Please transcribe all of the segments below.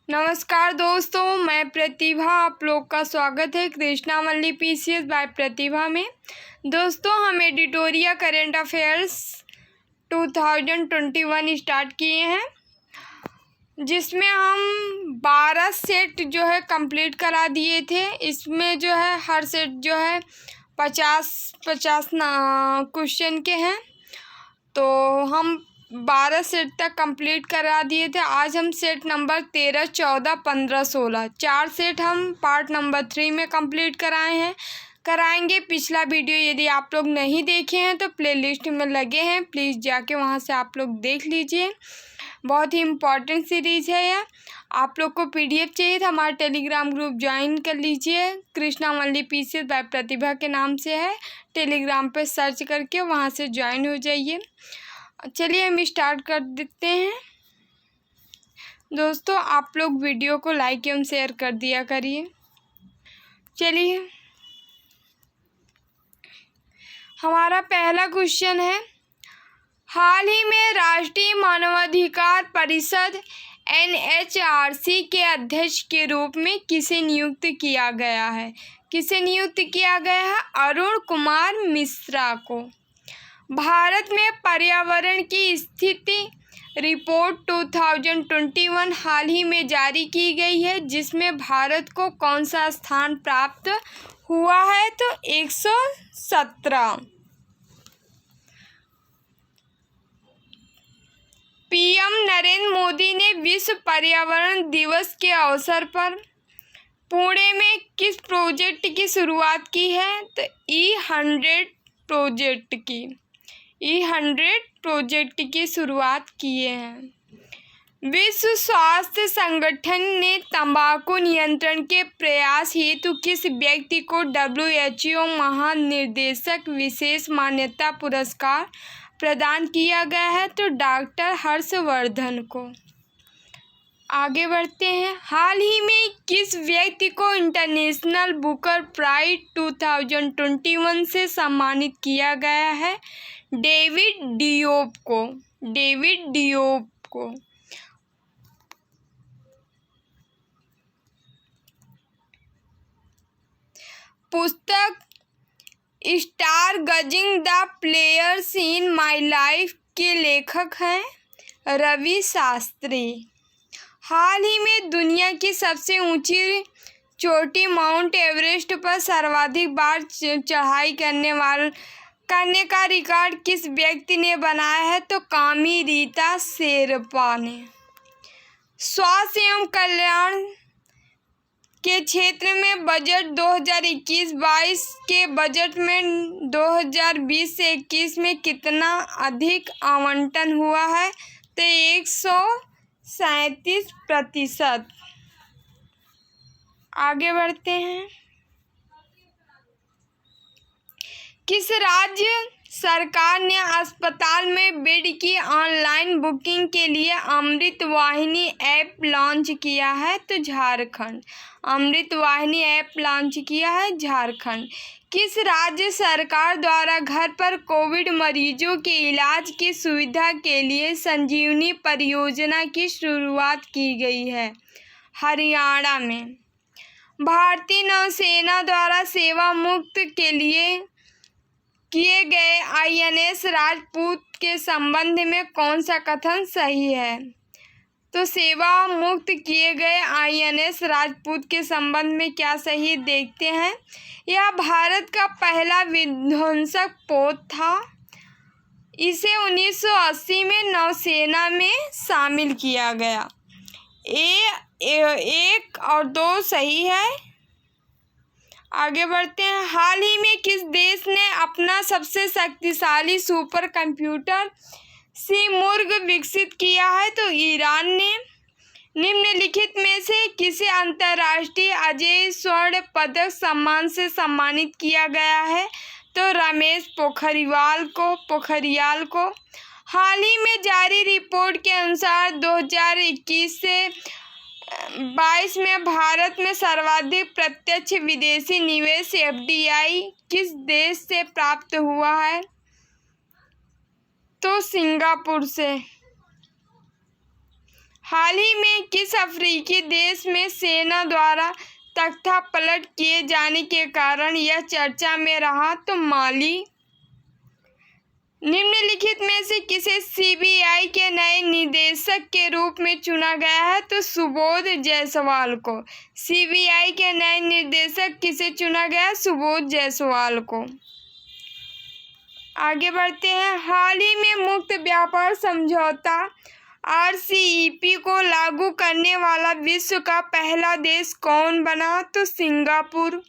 नमस्कार दोस्तों, मैं प्रतिभा। आप लोग का स्वागत है कृष्णा मल्ली पीसीएस बाय प्रतिभा में। दोस्तों, हम एडिटोरिया करेंट अफेयर्स 2021 स्टार्ट किए हैं, जिसमें हम 12 सेट जो है कंप्लीट करा दिए थे। इसमें जो है हर सेट जो है 50 क्वेश्चन के हैं, तो हम 12 सेट तक कंप्लीट करा दिए थे। आज हम सेट नंबर 13, 14, 15, 16 4 सेट हम पार्ट नंबर 3 में कंप्लीट कराएंगे। पिछला वीडियो यदि आप लोग नहीं देखे हैं तो प्लेलिस्ट में लगे हैं, प्लीज़ जाके वहां से आप लोग देख लीजिए। बहुत ही इम्पॉर्टेंट सीरीज़ है यह। आप लोग को पीडीएफ चाहिए तो हमारा टेलीग्राम ग्रुप ज्वाइन कर लीजिए। कृष्णा मल्ली पीसीएस बाय प्रतिभा के नाम से है, टेलीग्राम पे सर्च करके वहाँ से ज्वाइन हो जाइए। चलिए हम स्टार्ट कर देते हैं। दोस्तों, आप लोग वीडियो को लाइक एवं शेयर कर दिया करिए। चलिए, हमारा पहला क्वेश्चन है, हाल ही में राष्ट्रीय मानवाधिकार परिषद NHRC के अध्यक्ष के रूप में किसे नियुक्त किया गया है? किसे नियुक्त किया गया है? अरुण कुमार मिश्रा को। भारत में पर्यावरण की स्थिति रिपोर्ट 2021 हाल ही में जारी की गई है, जिसमें भारत को कौन सा स्थान प्राप्त हुआ है? तो 117। पीएम नरेंद्र मोदी ने विश्व पर्यावरण दिवस के अवसर पर पुणे में किस प्रोजेक्ट की शुरुआत की है? तो E100 प्रोजेक्ट की शुरुआत किए हैं। विश्व स्वास्थ्य संगठन ने तंबाकू नियंत्रण के प्रयास हेतु किस व्यक्ति को WHO महानिदेशक विशेष मान्यता पुरस्कार प्रदान किया गया है? तो डॉक्टर हर्षवर्धन को। आगे बढ़ते हैं, हाल ही में किस व्यक्ति को इंटरनेशनल बुकर प्राइज 2021 से सम्मानित किया गया है? डेविड डियोप को। पुस्तक stargazing the players in my life के लेखक हैं रवि शास्त्री। हाल ही में दुनिया की सबसे ऊंची चोटी माउंट एवरेस्ट पर सर्वाधिक बार चढ़ाई करने का रिकॉर्ड किस व्यक्ति ने बनाया है? तो कामी रीता शेरपा ने। स्वास्थ्य एवं कल्याण के क्षेत्र में बजट 2021-22 के बजट में 2020 से 21 में कितना अधिक आवंटन हुआ है? तो 137%। आगे बढ़ते हैं, किस राज्य सरकार ने अस्पताल में बेड की ऑनलाइन बुकिंग के लिए अमृत वाहिनी ऐप लॉन्च किया है? तो झारखंड। अमृत वाहिनी ऐप लॉन्च किया है झारखंड। किस राज्य सरकार द्वारा घर पर कोविड मरीजों के इलाज की सुविधा के लिए संजीवनी परियोजना की शुरुआत की गई है? हरियाणा में। भारतीय नौसेना द्वारा सेवा मुक्त के लिए किए गए INS राजपूत के संबंध में कौन सा कथन सही है? तो सेवा मुक्त किए गए INS राजपूत के संबंध में क्या सही, देखते हैं। यह भारत का पहला विध्वंसक पोत था। इसे 1980 में नौसेना में शामिल किया गया। 1 और 2 सही है। आगे बढ़ते हैं, हाल ही में किस देश ने अपना सबसे शक्तिशाली सुपर कंप्यूटर सीमुर्ग विकसित किया है? तो ईरान ने। निम्नलिखित में से किसे अंतर्राष्ट्रीय अजय स्वर्ण पदक सम्मान से सम्मानित किया गया है? तो रमेश पोखरियाल को। हाल ही में जारी रिपोर्ट के अनुसार 2021 से 22 में भारत में सर्वाधिक प्रत्यक्ष विदेशी निवेश FDI किस देश से प्राप्त हुआ है? तो सिंगापुर से। हाल ही में किस अफ्रीकी देश में सेना द्वारा तख्ता पलट किए जाने के कारण यह चर्चा में रहा? तो माली। निम्नलिखित में से किसे सीबीआई के नए निदेशक के रूप में चुना गया है? तो सुबोध जायसवाल को। सीबीआई के नए निदेशक किसे चुना गया? सुबोध जायसवाल को। आगे बढ़ते हैं। हाल ही में मुक्त व्यापार समझौता RCEP को लागू करने वाला विश्व का पहला देश कौन बना? तो सिंगापुर।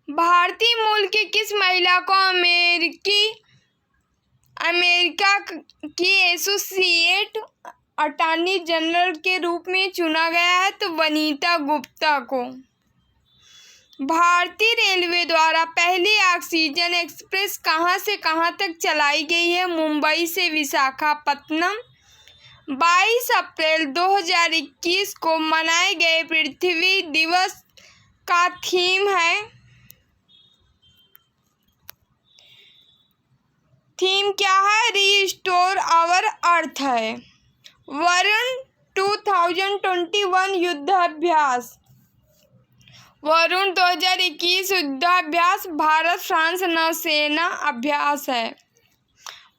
भारतीय मूल की किस महिला को अमेरिका की एसोसिएट अटॉर्नी जनरल के रूप में चुना गया है? तो वनीता गुप्ता को। भारतीय रेलवे द्वारा पहली ऑक्सीजन एक्सप्रेस कहां से कहां तक चलाई गई है? मुंबई से विशाखापत्तनम। 22 अप्रैल 2021 को मनाए गए पृथ्वी दिवस का थीम क्या है? रिस्टोर आवर अर्थ है। वरुण 2021 युद्धाभ्यास। वरुण 2021 युद्धाभ्यास भारत फ्रांस नौसेना अभ्यास है।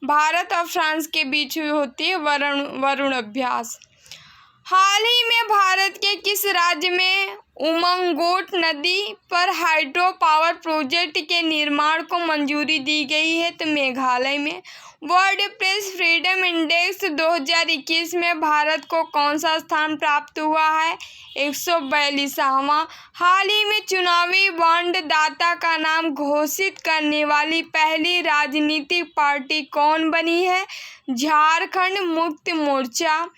भारत और फ्रांस के बीच होती है वरुण अभ्यास। हाल ही में भारत के किस राज्य में उमंगोट नदी पर हाइड्रो पावर प्रोजेक्ट के निर्माण को मंजूरी दी गई है? तो मेघालय में। वर्ल्ड प्रेस फ्रीडम इंडेक्स 2021 में भारत को कौन सा स्थान प्राप्त हुआ है? 142वां। हाल ही में चुनावी बॉन्ड दाता का नाम घोषित करने वाली पहली राजनीतिक पार्टी कौन बनी है? झारखंड मुक्ति मोर्चा।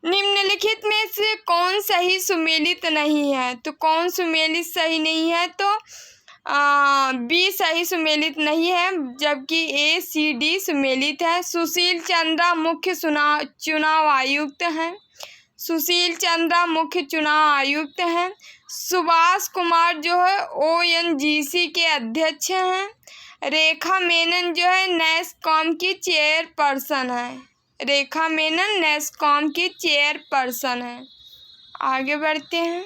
निम्नलिखित में से कौन सही सुमेलित नहीं है? तो कौन सुमेलित सही नहीं है? तो बी सही सुमेलित नहीं है, जबकि ACD सुमेलित है। सुशील चंद्रा मुख्य चुनाव आयुक्त हैं। सुशील चंद्रा मुख्य चुनाव आयुक्त हैं। सुभाष कुमार जो है ONGC के अध्यक्ष हैं। रेखा मेनन जो है NASSCOM की चेयरपर्सन है। रेखा मेनन NASSCOM की चेयरपर्सन है। आगे बढ़ते हैं।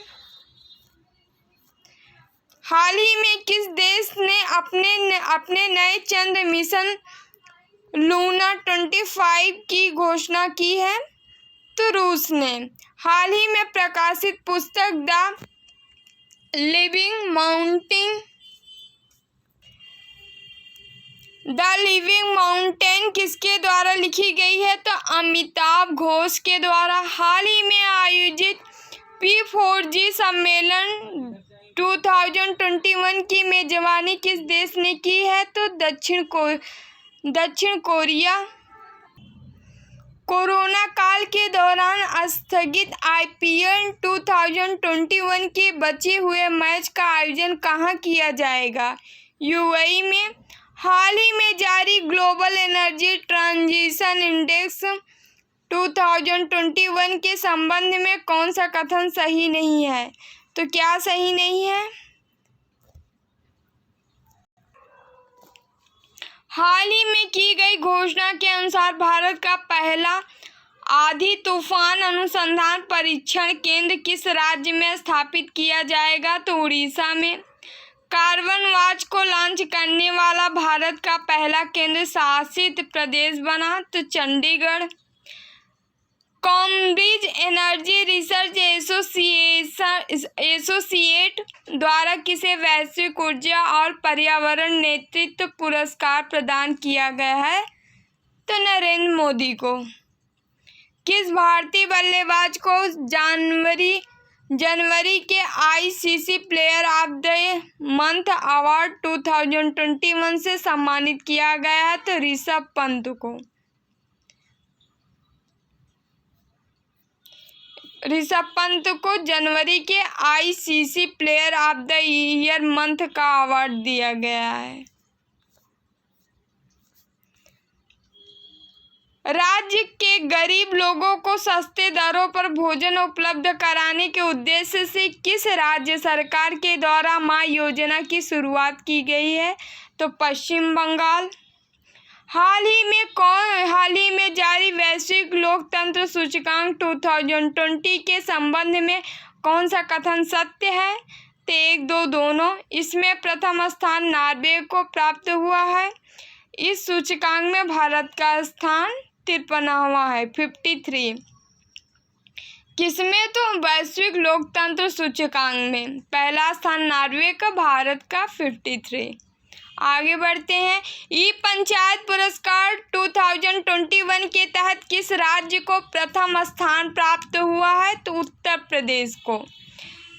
हाल ही में किस देश ने अपने नए चंद्र मिशन लूना 25 की घोषणा की है? तो रूस ने। हाल ही में प्रकाशित पुस्तक द लिविंग माउंटेन किसके द्वारा लिखी गई है? तो अमिताभ घोष के द्वारा। हाल ही में आयोजित P4G सम्मेलन 2021 की मेजबानी किस देश ने की है? तो दक्षिण कोरिया। कोरोना काल के दौरान स्थगित IPL 2021 के बचे हुए मैच का आयोजन कहाँ किया जाएगा? UAE में। हाल ही में जारी ग्लोबल एनर्जी ट्रांजिशन इंडेक्स 2021 के संबंध में कौन सा कथन सही नहीं है? तो क्या सही नहीं है? हाल ही में की गई घोषणा के अनुसार भारत का पहला आंधी तूफान अनुसंधान परीक्षण केंद्र किस राज्य में स्थापित किया जाएगा? तो उड़ीसा में। कार्बन वॉच को लॉन्च करने वाला भारत का पहला केंद्र शासित प्रदेश बना? तो Chandigarh. Cambridge energy research associate द्वारा किसे वैश्विक ऊर्जा और पर्यावरण नेतृत्व पुरस्कार प्रदान किया गया है? तो नरेंद्र मोदी को। किस भारतीय बल्लेबाज को जनवरी के ICC player of the month award 2021 से सम्मानित किया गया है? तो ऋषभ पंत को। ऋषभ पंत को जनवरी के ICC player of the year month का अवार्ड दिया गया है। राज्य के गरीब लोगों को सस्ते दरों पर भोजन उपलब्ध कराने के उद्देश्य से किस राज्य सरकार के द्वारा माँ योजना की शुरुआत की गई है? तो पश्चिम बंगाल। हाल ही में जारी वैश्विक लोक लोकतंत्र सूचकांक 2020 के संबंध में कौन सा कथन सत्य है? तो 1, 2 दोनों। इसमें प्रथम स्थान नॉर्वे को प्राप्त हुआ है। इस सूचकांक में भारत का स्थान 53वां है, 53। किसमें? तो वैश्विक लोकतंत्र सूचकांक में पहला स्थान नॉर्वे का, भारत का 53। आगे बढ़ते हैं। ई पंचायत पुरस्कार 2021 के तहत किस राज्य को प्रथम स्थान प्राप्त हुआ है? तो उत्तर प्रदेश को।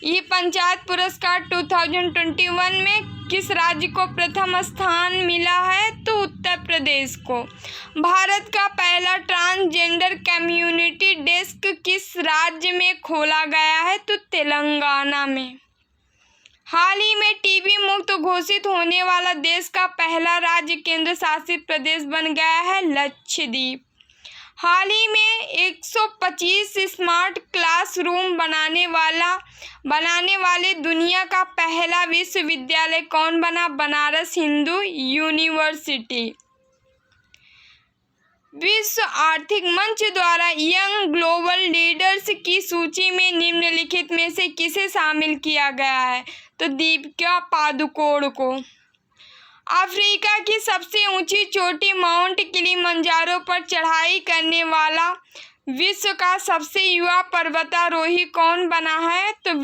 ई पंचायत पुरस्कार 2021 में किस राज्य को प्रथम स्थान मिला है? तो उत्तर प्रदेश को। भारत का पहला ट्रांसजेंडर कम्युनिटी डेस्क किस राज्य में खोला गया है? तो तेलंगाना में। हाल ही में टीबी मुक्त घोषित होने वाला देश का पहला राज्य केंद्र शासित प्रदेश बन गया है लक्षद्वीप। हाल ही में 125 स्मार्ट क्लासरूम बनाने वाले दुनिया का पहला विश्वविद्यालय कौन बना? बनारस हिंदू यूनिवर्सिटी। विश्व आर्थिक मंच द्वारा यंग ग्लोबल लीडर्स की सूची में निम्नलिखित में से किसे शामिल किया गया है? तो दीपिका पादुकोण को। अफ्रीका की सबसे ऊंची चोटी माउंट किलिमंजारो पर चढ़ाई करने वाला विश्व का सबसे युवा पर्वतारोही कौन बना है? तो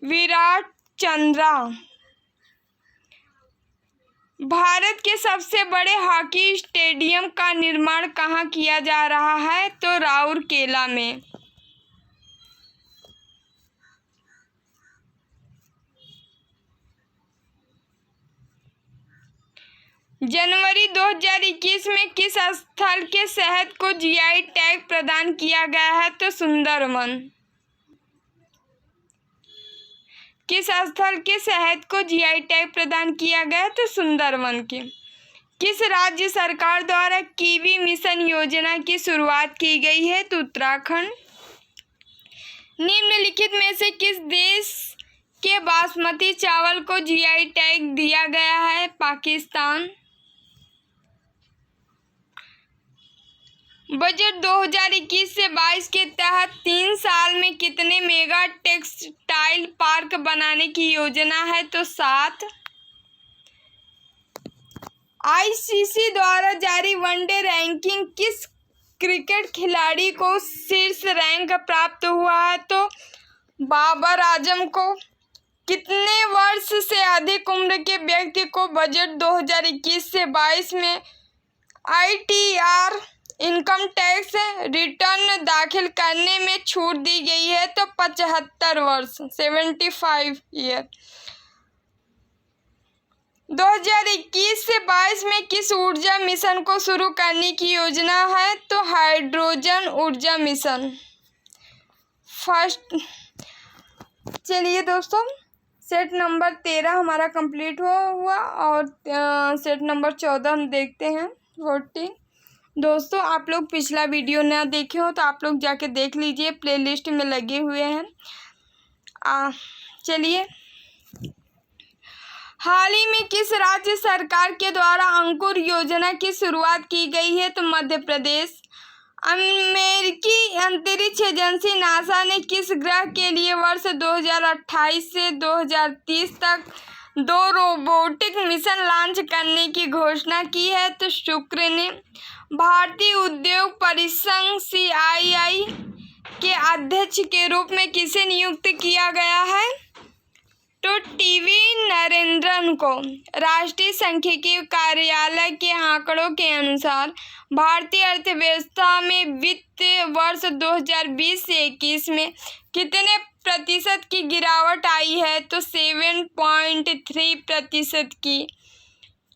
विराट चंद्रा। भारत के सबसे बड़े हॉकी स्टेडियम का निर्माण कहाँ किया जा रहा है? तो राउरकेला में। जनवरी 2021 में किस स्थल के शहद को जीआई टैग प्रदान किया गया है? तो सुंदरवन। किस स्थल के शहद को जीआई टैग प्रदान किया गया है? तो सुंदरवन के। किस राज्य सरकार द्वारा कीवी मिशन योजना की शुरुआत की गई है? तो उत्तराखंड। निम्नलिखित में से किस देश के बासमती चावल को जीआई टैग दिया गया है? पाकिस्तान। बजट 2021 से 22 के तहत 3 साल में कितने मेगा टेक्सटाइल पार्क बनाने की योजना है? तो 7। आईसीसी द्वारा जारी वनडे रैंकिंग किस क्रिकेट खिलाड़ी को शीर्ष रैंक प्राप्त हुआ है? तो बाबर आजम को। कितने वर्ष से अधिक उम्र के व्यक्ति को बजट 2021 से 22 में आईटीआर इनकम टैक्स रिटर्न दाखिल करने में छूट दी गई है? तो 75 वर्ष, 75 ईयर। 2021 से 22 में किस ऊर्जा मिशन को शुरू करने की योजना है? तो हाइड्रोजन ऊर्जा मिशन। फर्स्ट। चलिए दोस्तों, सेट नंबर 13 हमारा कंप्लीट हुआ और सेट नंबर 14 हम देखते हैं 14। दोस्तों, आप लोग पिछला वीडियो ना देखे हो तो आप लोग जाके देख लीजिए, प्लेलिस्ट में लगे हुए हैं। चलिए, हाल ही में किस राज्य सरकार के द्वारा अंकुर योजना की शुरुआत की गई है? तो मध्य प्रदेश। अमेरिकी अंतरिक्ष एजेंसी नासा ने किस ग्रह के लिए वर्ष 2028 से 2030 तक 2 रोबोटिक मिशन लॉन्च करने की घोषणा की है? तो शुक्र ने। भारतीय उद्योग परिसंघ CII के अध्यक्ष के रूप में किसे नियुक्त किया गया है? तो टीवी नरेंद्रन को। राष्ट्रीय सांख्यिकी कार्यालय के आंकड़ों के अनुसार भारतीय अर्थव्यवस्था में वित्त वर्ष 2020 से 21 में कितने प्रतिशत की गिरावट आई है? तो 7.3% की।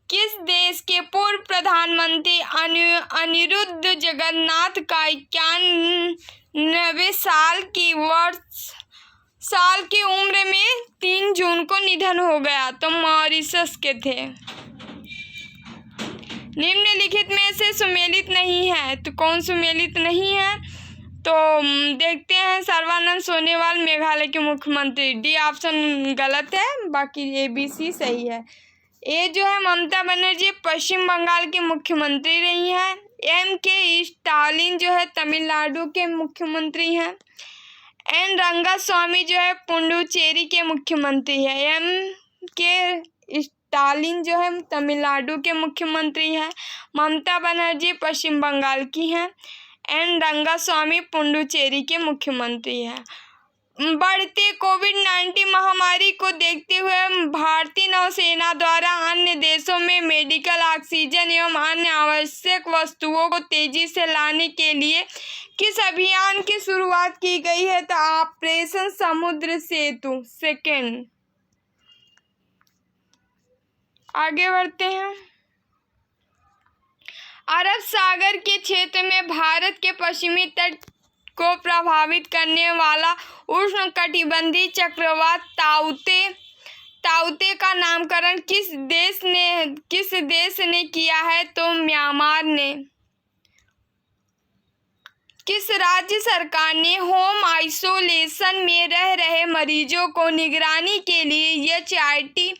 किस देश के पूर्व प्रधानमंत्री अनिरुद्ध जगन्नाथ का 91 साल की उम्र में 3 जून को निधन हो गया? तो मॉरिशस के थे। निम्नलिखित में से सुमेलित नहीं है, तो कौन सुमेलित नहीं है? तो देखते हैं। सर्बानंद सोनोवाल मेघालय के मुख्यमंत्री। डी ऑप्शन गलत है, बाकी ABC सही है। ए जो है ममता बनर्जी पश्चिम बंगाल की मुख्यमंत्री रही हैं। M.K. स्टालिन जो है तमिलनाडु के मुख्यमंत्री हैं। एन रंगास्वामी जो है पुडुचेरी के मुख्यमंत्री है। M.K. स्टालिन जो है तमिलनाडु के मुख्यमंत्री हैं। ममता बनर्जी पश्चिम बंगाल की हैं। एन रंगास्वामी पुडुचेरी के मुख्यमंत्री हैं। बढ़ती कोविड-19 महामारी को देखते हुए भारतीय नौसेना द्वारा अन्य देशों में मेडिकल ऑक्सीजन एवं अन्य आवश्यक वस्तुओं को तेजी से लाने के लिए किस अभियान की शुरुआत की गई है? तो ऑपरेशन समुद्र सेतु। सेकेंड, आगे बढ़ते हैं। अरब सागर के क्षेत्र में भारत के पश्चिमी तट को प्रभावित करने वाला उष्णकटिबंधीय चक्रवात ताउते का नामकरण किस देश ने किया है? तो म्यांमार ने। किस राज्य सरकार ने होम आइसोलेशन में रह रहे मरीजों को निगरानी के लिए HIT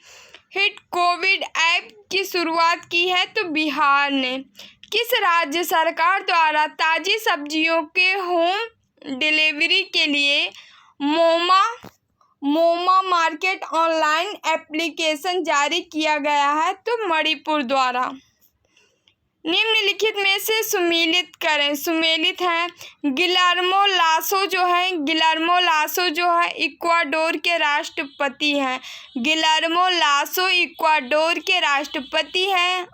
हिट कोविड ऐप की शुरुआत की है? तो बिहार ने। किस राज्य सरकार द्वारा ताजी सब्जियों के होम डिलीवरी के लिए मोमा मार्केट ऑनलाइन एप्लीकेशन जारी किया गया है? तो मणिपुर द्वारा। निम्नलिखित में से सुमेलित करें। सुमेलित है गिलर्मो लासो जो है इक्वाडोर के राष्ट्रपति हैं। गिलर्मो लासो इक्वाडोर के राष्ट्रपति हैं।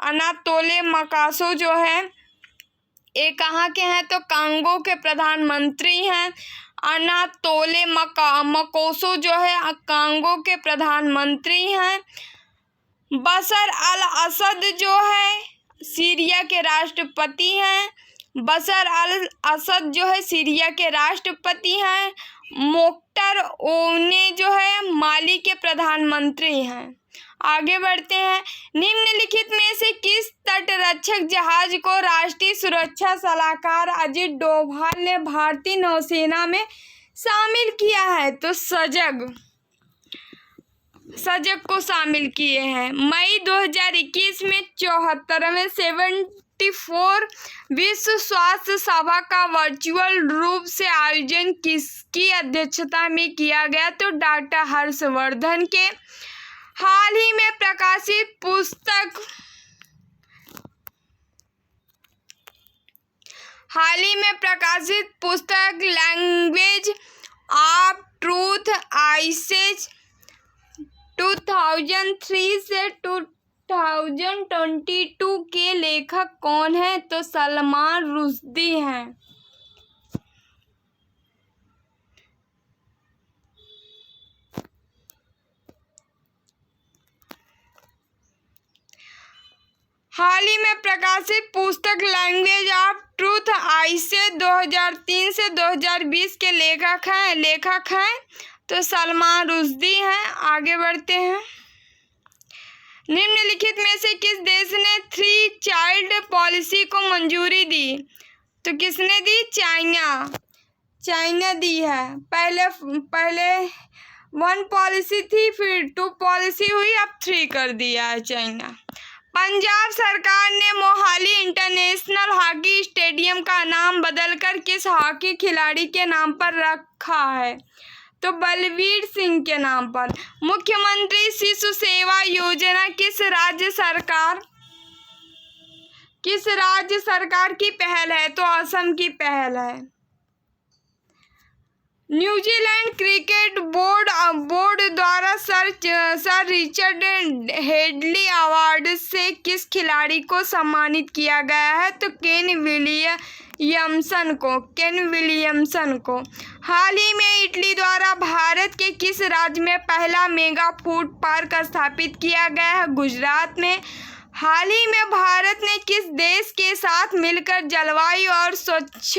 अनातोले मकासो जो है ये कहाँ के हैं? तो कांगो के प्रधानमंत्री हैं। अनातोले मकोसो जो है कांगो के प्रधानमंत्री हैं। बशर अल असद जो है सीरिया के राष्ट्रपति हैं। बशर अल असद जो है सीरिया के राष्ट्रपति हैं। मोख्तर ओने जो है माली के प्रधानमंत्री हैं। आगे बढ़ते हैं। निम्नलिखित में से किस तटरक्षक जहाज को राष्ट्रीय सुरक्षा सलाहकार अजित डोभाल ने भारतीय नौसेना में शामिल किया है? तो सजग को शामिल किए हैं। मई 2021 में 74वें 74 विश्व स्वास्थ्य सभा का वर्चुअल रूप से आयोजन किसकी अध्यक्षता में किया गया? तो डॉक्टर हर्षवर्धन के। हाल ही में प्रकाशित पुस्तक लैंग्वेज ऑफ ट्रूथ आईसेज 2003 से 2022 के लेखक कौन हैं? तो सलमान रुश्दी हैं। हाल ही में प्रकाशित पुस्तक लैंग्वेज ऑफ ट्रूथ आईसेज 2003 से 2020 के लेखक हैं तो सलमान रुश्दी हैं। आगे बढ़ते हैं। निम्नलिखित में से किस देश ने 3 चाइल्ड पॉलिसी को मंजूरी दी? तो किसने दी? चाइना दी है। पहले 1 पॉलिसी थी, फिर 2 पॉलिसी हुई, अब 3 कर दिया है चाइना। पंजाब सरकार ने मोहाली इंटरनेशनल हॉकी स्टेडियम का नाम बदलकर किस हॉकी खिलाड़ी के नाम पर रखा है? तो बलवीर सिंह के नाम पर। मुख्यमंत्री शिशु सेवा योजना किस राज्य सरकार की पहल है? तो असम की पहल है। न्यूजीलैंड क्रिकेट बोर्ड द्वारा सर रिचर्ड हेडली अवार्ड से किस खिलाड़ी को सम्मानित किया गया है? तो केन विलियमसन को। हाल ही में इटली द्वारा भारत के किस राज्य में पहला मेगा फूड पार्क स्थापित किया गया है? गुजरात में। हाल ही में भारत ने किस देश के साथ मिलकर जलवायु और स्वच्छ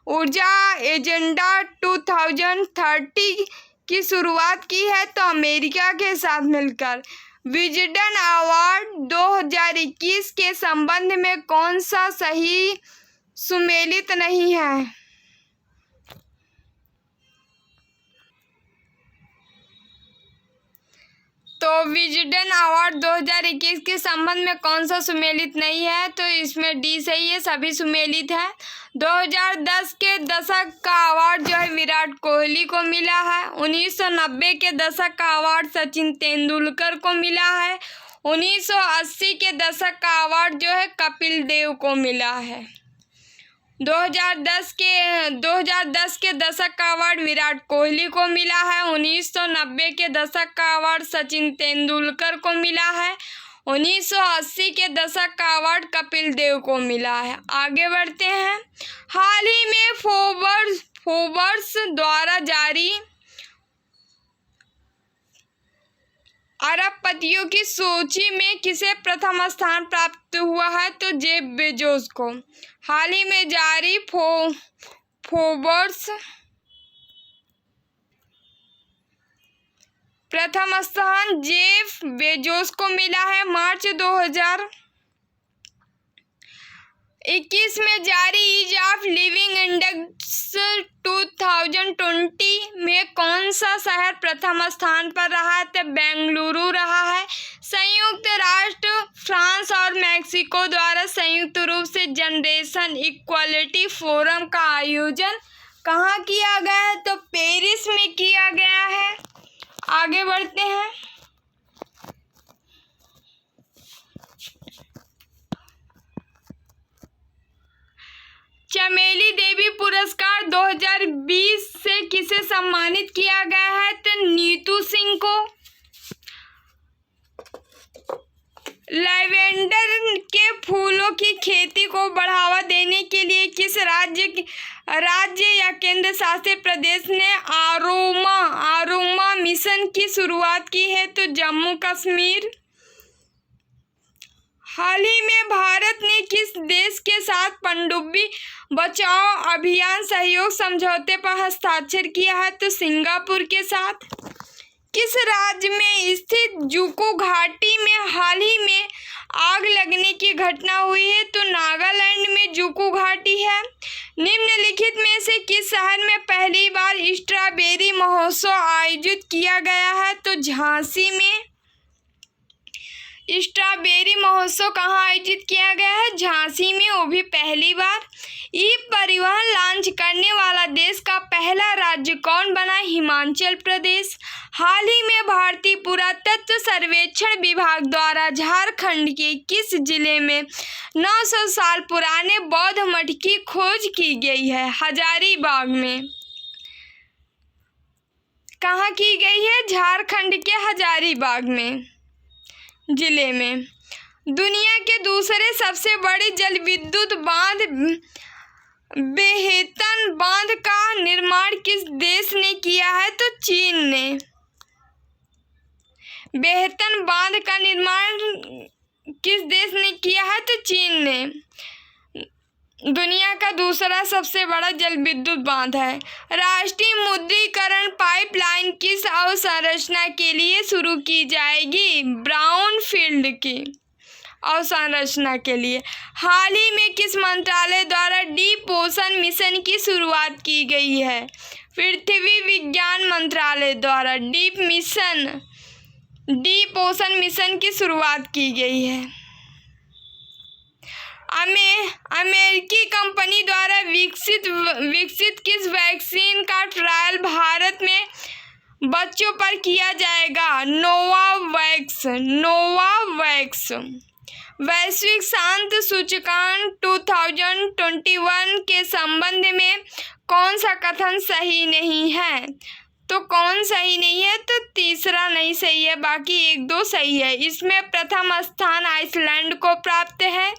ऊर्जा एजेंडा 2030 की शुरुआत की है? तो अमेरिका के साथ मिलकर। विजडन अवार्ड 2021 के संबंध में कौन सा सही सुमेलित नहीं है? तो विजडन अवार्ड 2021 के संबंध में कौन सा सुमेलित नहीं है? तो इसमें डी सही है, सभी सुमेलित है। 2010 के दशक का अवार्ड जो है विराट कोहली को मिला है। 1990 के दशक का अवार्ड सचिन तेंदुलकर को मिला है। 1980 के दशक का अवार्ड जो है कपिल देव को मिला है। 2010 के दशक का अवार्ड विराट कोहली को मिला है। 1990 के दशक का अवार्ड सचिन तेंदुलकर को मिला है। 1980 के दशक का अवार्ड कपिल देव को मिला है। आगे बढ़ते हैं। हाल ही में फोर्ब्स द्वारा जारी अरबपतियों की सूची में किसे प्रथम स्थान प्राप्त हुआ है? तो जेफ बेजोस को। हाल ही में जारी फोर्ब्स प्रथम स्थान जेफ बेजोस को मिला है। मार्च 2021 में जारी ईज ऑफ लिविंग इंडेक्स 2020 में कौन सा शहर प्रथम स्थान पर रहा है? तो बेंगलुरु रहा है। संयुक्त राष्ट्र, फ्रांस और मैक्सिको द्वारा संयुक्त रूप से जनरेशन इक्वालिटी फोरम का आयोजन कहाँ किया गया है? तो पेरिस में किया गया है। आगे बढ़ते हैं। चमेली देवी पुरस्कार 2020 से किसे सम्मानित किया गया है? तो नीतू सिंह को। लैवेंडर के फूलों की खेती को बढ़ावा देने के लिए किस राज्य या केंद्र शासित प्रदेश ने आरोमा मिशन की शुरुआत की है? तो जम्मू कश्मीर। हाल ही में भारत ने किस देश के साथ पनडुब्बी बचाओ अभियान सहयोग समझौते पर हस्ताक्षर किया है? तो सिंगापुर के साथ। किस राज्य में स्थित जुको घाटी में हाल ही में आग लगने की घटना हुई है? तो नागालैंड में जुको घाटी है। निम्नलिखित में से किस शहर में पहली बार स्ट्रॉबेरी महोत्सव आयोजित किया गया है? तो झांसी में। स्ट्रॉबेरी महोत्सव कहाँ आयोजित किया गया है? झांसी में, वो भी पहली बार। ई परिवहन लॉन्च करने वाला देश का पहला राज्य कौन बना? हिमाचल प्रदेश। हाल ही में भारतीय पुरातत्व सर्वेक्षण विभाग द्वारा झारखंड के किस जिले में 900 साल पुराने बौद्ध मठ की खोज की गई है? हजारीबाग में। कहाँ की गई है? झारखंड के हजारीबाग में जिले में। दुनिया के दूसरे सबसे बड़े जल विद्युत बांध बेहतन बांध का निर्माण किस देश ने किया है? तो चीन ने। बेहतन बांध का निर्माण किस देश ने किया है? तो चीन ने। दुनिया का दूसरा सबसे बड़ा जल विद्युत बांध है। राष्ट्रीय मुद्रीकरण पाइपलाइन किस अवसंरचना के लिए शुरू की जाएगी? ब्राउनफील्ड की अवसंरचना के लिए। हाल ही में किस मंत्रालय द्वारा डीप ओशन मिशन की शुरुआत की गई है? पृथ्वी विज्ञान मंत्रालय द्वारा डीप ओशन मिशन की शुरुआत की गई है। अमेरिकी कंपनी द्वारा विकसित किस वैक्सीन का ट्रायल भारत में बच्चों पर किया जाएगा? नोवावैक्स। वैश्विक शांति सूचकांक 2021 के संबंध में कौन सा कथन सही नहीं है? तो कौन सही नहीं है? तो तीसरा नहीं सही है, बाकी 1-2 सही है। इसमें प्रथम स्थान आइसलैंड को प्राप्त है।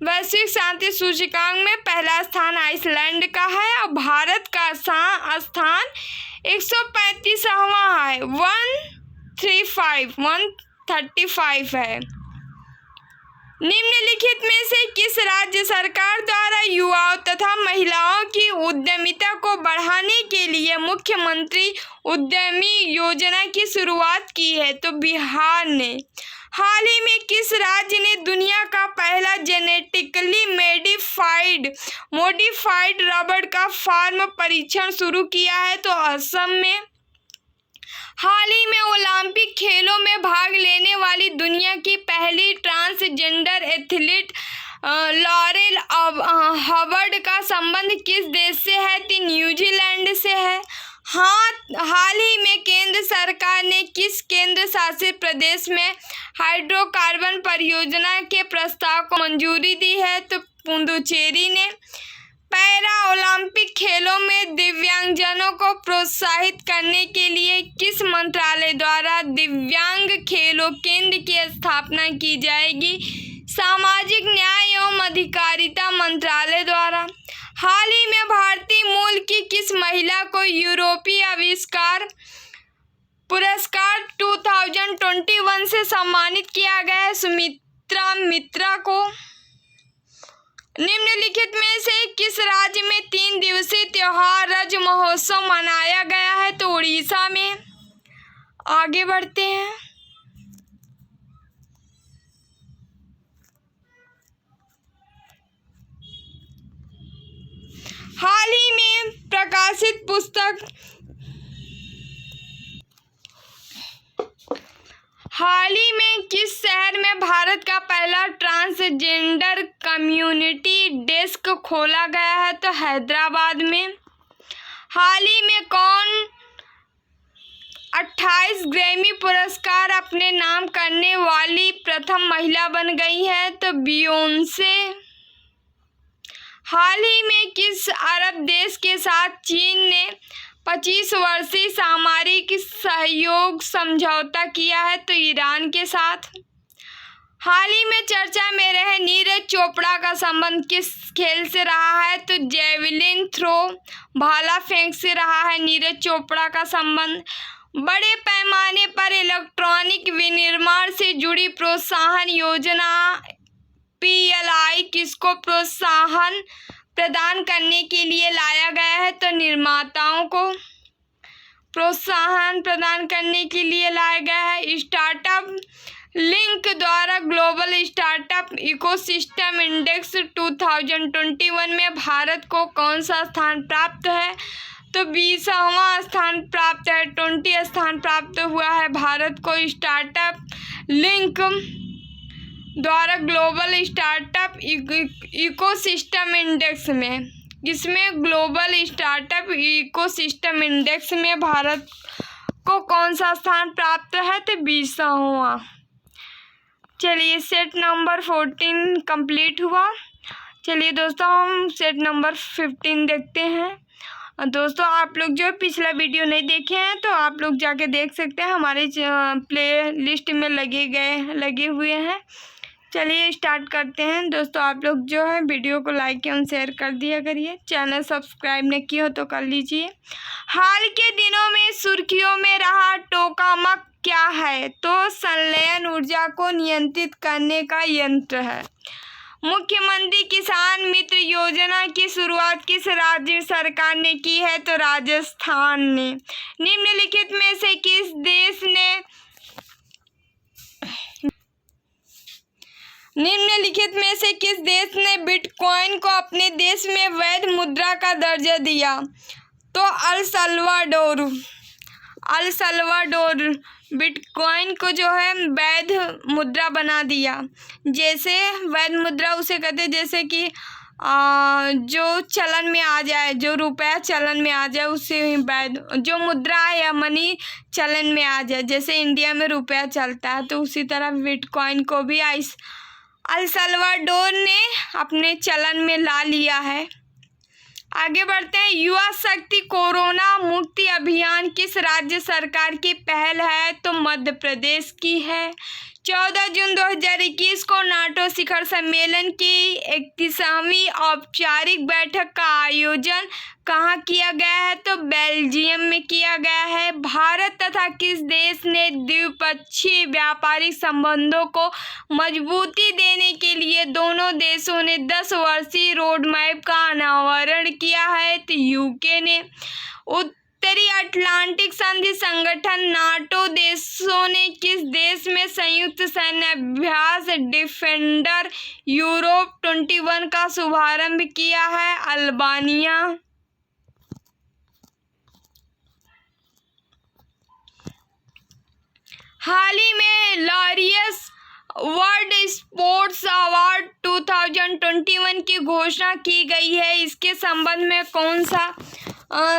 वैश्विक शांति सूचकांक में पहला स्थान आइसलैंड का है और भारत का स्थान 135वां है। 135 है। निम्नलिखित में से किस राज्य सरकार द्वारा युवाओं तथा महिलाओं की उद्यमिता को बढ़ाने के लिए मुख्यमंत्री उद्यमी योजना की शुरुआत की है? तो बिहार ने। हाल ही में किस राज्य ने दुनिया का पहला जेनेटिकली मॉडिफाइड रबड़ का फार्म परीक्षण शुरू किया है? तो असम में। हाल ही में ओलंपिक खेलों में भाग लेने वाली दुनिया की पहली ट्रांसजेंडर एथलीट लॉरेल हवर्ड का संबंध किस देश से है? तो न्यूजीलैंड से है। हाल ही में केंद्र सरकार ने किस केंद्र शासित प्रदेश में हाइड्रोकार्बन परियोजना के प्रस्ताव को मंजूरी दी है? तो पुडुचेरी ने। पैरा ओलंपिक खेलों में दिव्यांगजनों को प्रोत्साहित करने के लिए किस मंत्रालय द्वारा दिव्यांग खेलों केंद्र की स्थापना की जाएगी? सामाजिक न्याय एवं अधिकारिता मंत्रालय द्वारा। हाल ही में भारतीय मूल की किस महिला को यूरोपीय आविष्कार पुरस्कार 2021 से सम्मानित किया गया है? सुमित्रा मित्रा को। निम्नलिखित में से किस राज्य में 3 दिवसीय त्योहार रज महोत्सव मनाया गया है? तो उड़ीसा में। आगे बढ़ते हैं। हाल ही में प्रकाशित पुस्तक हाल ही में किस शहर में भारत का पहला ट्रांसजेंडर कम्युनिटी डेस्क खोला गया है? तो हैदराबाद में। हाल ही में कौन 28 ग्रैमी पुरस्कार अपने नाम करने वाली प्रथम महिला बन गई है? तो बियोंसे। हाल ही में किस अरब देश के साथ चीन ने 25 वर्षीय सामरिक सहयोग समझौता किया है? तो ईरान के साथ। हाल ही में चर्चा में रहे नीरज चोपड़ा का संबंध किस खेल से रहा है? तो जेवलिन थ्रो भाला फेंक से रहा है नीरज चोपड़ा का संबंध। बड़े पैमाने पर इलेक्ट्रॉनिक विनिर्माण से जुड़ी प्रोत्साहन योजना PLI किसको प्रोत्साहन प्रदान करने के लिए लाया गया है? तो निर्माताओं को प्रोत्साहन प्रदान करने के लिए लाया गया है। स्टार्टअप लिंक द्वारा ग्लोबल स्टार्टअप इकोसिस्टम इंडेक्स 2021 में भारत को कौन सा स्थान प्राप्त है? तो 20वां स्थान प्राप्त है। 20 स्थान प्राप्त हुआ है भारत को स्टार्टअप लिंक द्वारा ग्लोबल स्टार्टअप इकोसिस्टम इंडेक्स में। इसमें ग्लोबल स्टार्टअप इकोसिस्टम इंडेक्स में भारत को कौन सा स्थान प्राप्त है? तो 20वां। चलिए सेट नंबर 14 कंप्लीट हुआ। चलिए दोस्तों हम सेट नंबर 15 देखते हैं। दोस्तों आप लोग जो पिछला वीडियो नहीं देखे हैं तो आप लोग जाके देख सकते हैं, हमारे प्ले लिस्ट में लगे हुए हैं। चलिए स्टार्ट करते हैं। दोस्तों आप लोग जो है वीडियो को लाइक एवं शेयर कर दिया करिए। चैनल सब्सक्राइब नहीं किया हो तो कर लीजिए। हाल के दिनों में सुर्खियों में रहा टोकामक क्या है? तो संलयन ऊर्जा को नियंत्रित करने का यंत्र है। मुख्यमंत्री किसान मित्र योजना की शुरुआत किस राज्य सरकार ने की है? तो राजस्थान ने। निम्नलिखित में से किस देश ने बिटकॉइन को अपने देश में वैध मुद्रा का दर्जा दिया? तो अल सल्वाडोर बिटकॉइन को जो है वैध मुद्रा बना दिया। जैसे वैध मुद्रा उसे कहते हैं जैसे कि जो चलन में आ जाए, जो रुपया चलन में आ जाए उससे वैध, जो मुद्रा या मनी चलन में आ जाए। जैसे इंडिया में रुपया चलता है तो उसी तरह बिटकॉइन को भी अल सल्वाडोर ने अपने चलन में ला लिया है। आगे बढ़ते हैं। युवा शक्ति कोरोना मुक्ति अभियान किस राज्य सरकार की पहल है? तो मध्य प्रदेश की है। 14 जून 2021 को नाटो शिखर सम्मेलन की 31वीं औपचारिक बैठक का आयोजन कहाँ किया गया है? तो बेल्जियम में किया गया है। भारत तथा किस देश ने द्विपक्षीय व्यापारिक संबंधों को मजबूती देने के लिए दोनों देशों ने 10 वर्षीय रोड मैप का अनावरण किया है? तो यूके ने। उत्तरी अटलांटिक संधि संगठन नाटो देशों ने किस देश में संयुक्त सैन्य अभ्यास डिफेंडर यूरोप 21 का शुभारंभ किया है? अल्बानिया। हाल ही में लॉरियस वर्ल्ड स्पोर्ट्स अवार्ड 2021 की घोषणा की गई है। इसके संबंध में कौन सा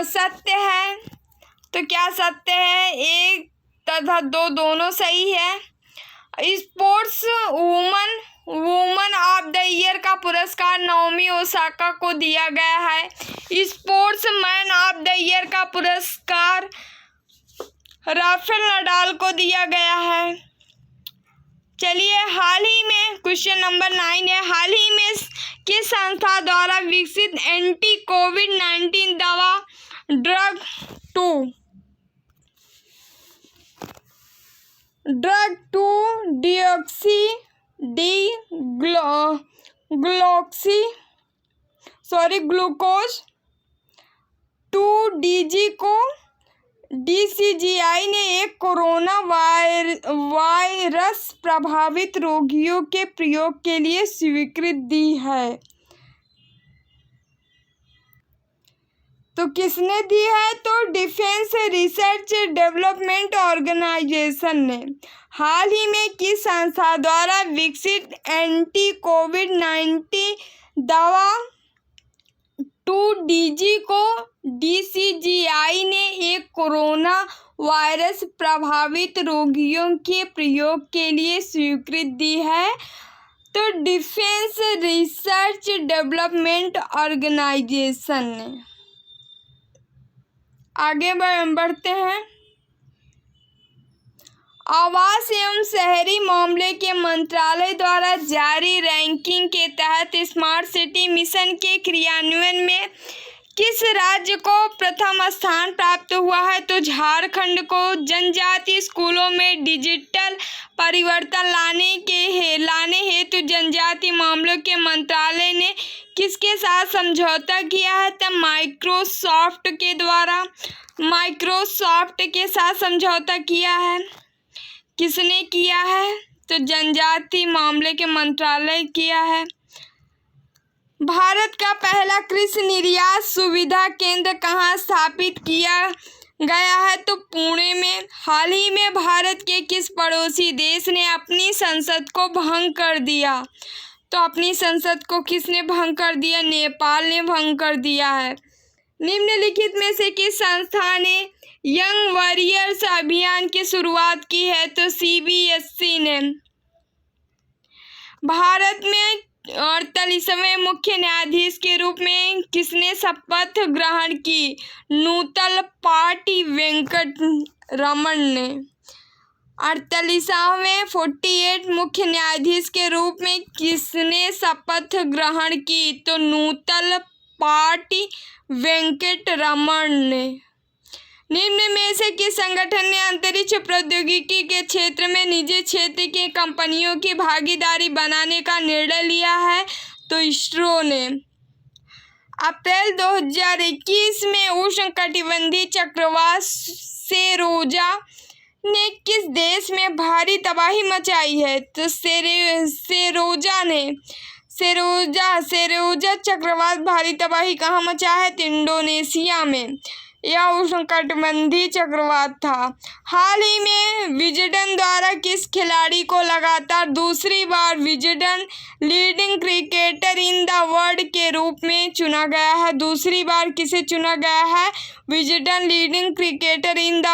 सत्य है? तो क्या सत्य है? एक तथा दो दोनों सही है। Sports woman of the year का पुरस्कार नाओमी ओसाका को दिया गया है। Sports man of the year का पुरस्कार राफेल नडाल को दिया गया है। चलिए, हाल ही में क्वेश्चन नंबर 9 है, हाल ही में किस संस्था द्वारा विकसित एंटी कोविड-19 दवा ड्रग ग्लूकोज 2-DG को DCGI ने एक कोरोना वायरस प्रभावित रोगियों के प्रयोग के लिए स्वीकृति दी है। तो किसने दी है? तो डिफेंस रिसर्च डेवलपमेंट ऑर्गेनाइजेशन ने। हाल ही में किस संस्था द्वारा विकसित एंटी कोविड-19 दवा 2-DG को DCGI ने एक कोरोना वायरस प्रभावित रोगियों के प्रयोग के लिए स्वीकृति दी है? तो डिफेंस रिसर्च डेवलपमेंट ऑर्गेनाइजेशन ने। आगे बढ़ते हैं। आवास एवं शहरी मामले के मंत्रालय द्वारा जारी रैंकिंग के तहत स्मार्ट सिटी मिशन के क्रियान्वयन में किस राज्य को प्रथम स्थान प्राप्त हुआ है? तो झारखंड को। जनजातीय स्कूलों में डिजिटल परिवर्तन लाने हेतु जनजातीय मामलों के मंत्रालय ने किसके साथ समझौता किया है? तब माइक्रोसॉफ्ट के साथ समझौता किया है। किसने किया है? तो जनजातीय मामले के मंत्रालय किया है। भारत का पहला कृषि निर्यात सुविधा केंद्र कहाँ स्थापित किया गया है? तो पुणे में। हाल ही में भारत के किस पड़ोसी देश ने अपनी संसद को भंग कर दिया? तो अपनी संसद को किसने भंग कर दिया? नेपाल ने भंग कर दिया है। निम्नलिखित में से किस संस्था ने यंग वॉरियर्स अभियान की शुरुआत की है? तो CBSE ने। भारत में 48वें मुख्य न्यायाधीश के रूप में किसने शपथ ग्रहण की? नूतल पाटी वेंकट रमन ने। 48वें मुख्य न्यायाधीश के रूप में किसने शपथ ग्रहण की? तो नूतल पाटी वेंकट रमन ने। निम्न में से किस संगठन ने अंतरिक्ष प्रौद्योगिकी के क्षेत्र में निजी क्षेत्र की कंपनियों की भागीदारी बनाने का निर्णय लिया है? तो इसरो ने। अप्रैल 2021 में उष्णकटिबंधीय चक्रवात सेरोजा ने किस देश में भारी तबाही मचाई है? तो सेरोजा चक्रवात भारी तबाही कहाँ मचा है? तो इंडोनेशिया में। यह उष्णकटिबंधीय चक्रवात था। हाल ही में विजडन द्वारा किस खिलाड़ी को लगातार दूसरी बार Wisden leading cricketer in the world के रूप में चुना गया है? दूसरी बार किसे चुना गया है Wisden leading cricketer in the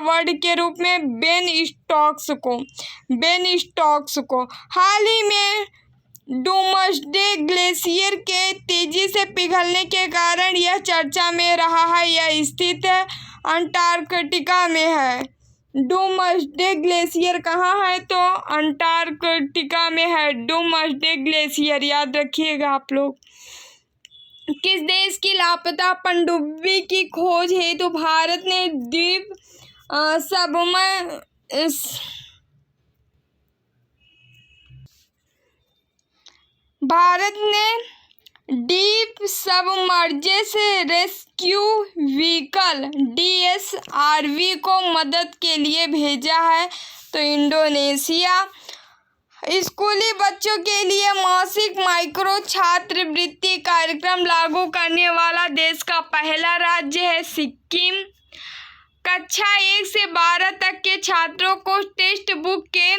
world के रूप में? बेन स्टोक्स को। हाल ही में डूम्सडे ग्लेशियर के तेजी से पिघलने के कारण यह चर्चा में रहा है। यह स्थित है अंटार्कटिका में है। डूम्सडे ग्लेशियर कहाँ है? तो अंटार्कटिका में है डूम्सडे ग्लेशियर, याद रखिएगा आप लोग। किस देश की लापता पनडुब्बी की खोज हेतु भारत ने द्वीप डीप सबमर्जेस रेस्क्यू व्हीकल DSRV को मदद के लिए भेजा है? तो इंडोनेशिया। स्कूली बच्चों के लिए मासिक माइक्रो छात्रवृत्ति कार्यक्रम लागू करने वाला देश का पहला राज्य है सिक्किम। कक्षा 1 से 12 तक के छात्रों को टेक्स्ट बुक के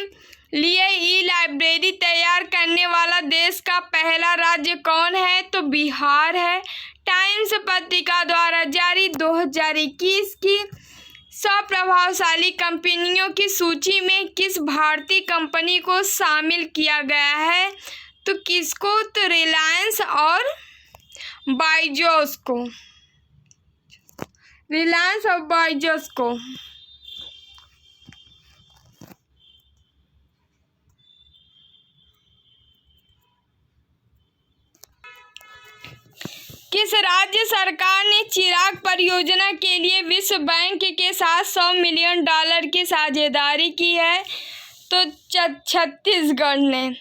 लिए ई लाइब्रेरी तैयार करने वाला देश का पहला राज्य कौन है? तो बिहार है। टाइम्स पत्रिका द्वारा जारी 2021 की 100 प्रभावशाली कंपनियों की सूची में किस भारतीय कंपनी को शामिल किया गया है? तो किसको? तो रिलायंस और बायजूस को। रिलायंस और बायजूस को। किस राज्य सरकार ने चिराग परियोजना के लिए विश्व बैंक के साथ $100 मिलियन की साझेदारी की है? तो छत्तीसगढ़ ने।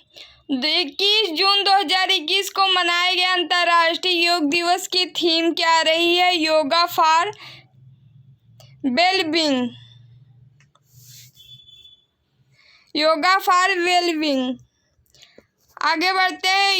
21 जून 2021 को मनाए गए अंतर्राष्ट्रीय योग दिवस की थीम क्या रही है? Yoga for wellbeing. Yoga for wellbeing. आगे बढ़ते हैं।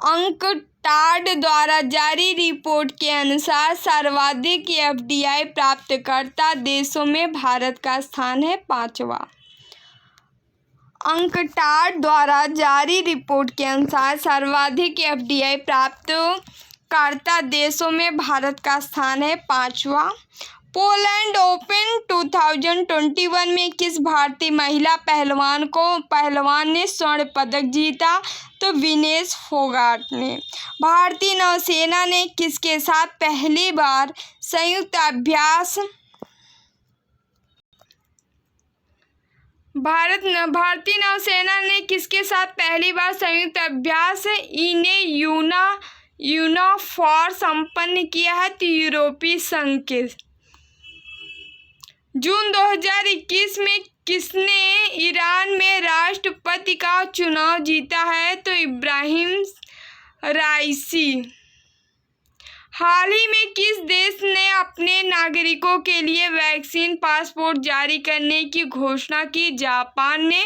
अंकटाड द्वारा जारी रिपोर्ट के अनुसार सर्वाधिक एफडीआई प्राप्तकर्ता देशों में भारत का स्थान है 5वां। अंकटाड द्वारा जारी रिपोर्ट के अनुसार सर्वाधिक एफडीआई प्राप्तकर्ता देशों में भारत का स्थान है 5वां। पोलैंड ओपन 2021 में किस भारतीय महिला पहलवान ने स्वर्ण पदक जीता? तो विनेश फोगाट ने। भारतीय नौसेना ने किसके साथ पहली बार संयुक्त अभ्यास भारतीय नौसेना ने किसके साथ पहली बार संयुक्त अभ्यास यूनाफॉर संपन्न किया है? तो यूरोपीय संघ के। जून 2021 में किसने ईरान में राष्ट्रपति का चुनाव जीता है? तो इब्राहिम राइसी। हाल ही में किस देश ने अपने नागरिकों के लिए वैक्सीन पासपोर्ट जारी करने की घोषणा की? जापान ने।